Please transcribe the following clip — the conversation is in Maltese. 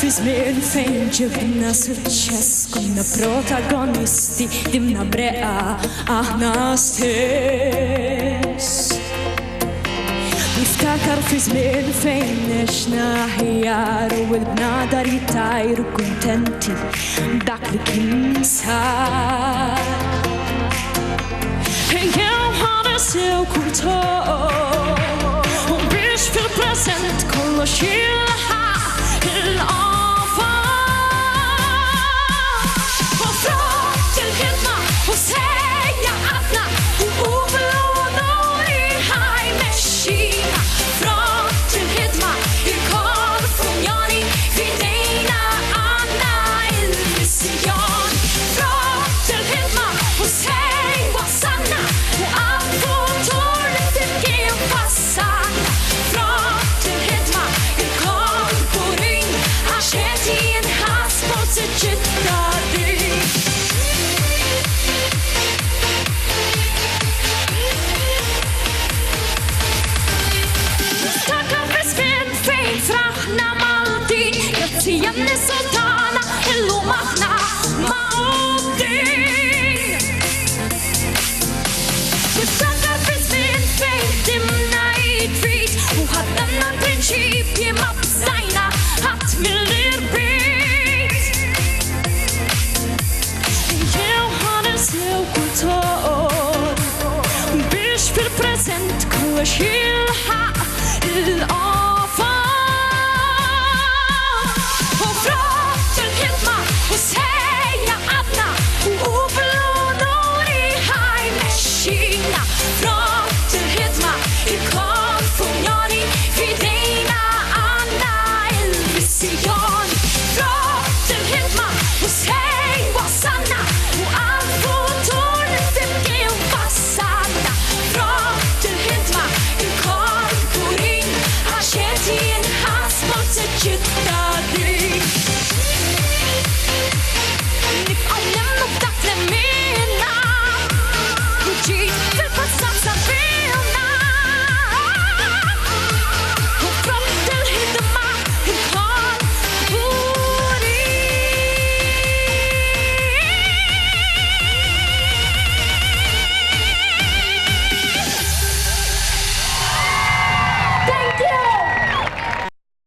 fi żmien fejn ġibna suċċess konna protagonisti dimna breqa aħna stess. Niftakar fi żmien fejn nexna ħjar u l-bnadar jittajru kuntenti dak li kien sar. Jew ħares jew kultur u biex fil-present kollox jilħaq il-qafa. U frott il-ħidma u sejja għadna u bl-onori ħajmexxina. Frott il-ħidma il-kol f'unjoni f'idejna għandna il-missjon. Frott il-ħidma u sejja wasalna u għal-futur li flimkien passanna. Frott il-ħidma il-kol burin għax qed jinħasbu ċittadin. Niftakar fi żmien fejn fraħna Maltin, grazzi għan-nies tagħna illum aħna maqudin. Niftakar fi żmien fejn dimna jitrit u ħaddamna l-prinċipji ma bżajna ħadd mill-irbit. Jew ħares jew kultur biex fil-preżent kollox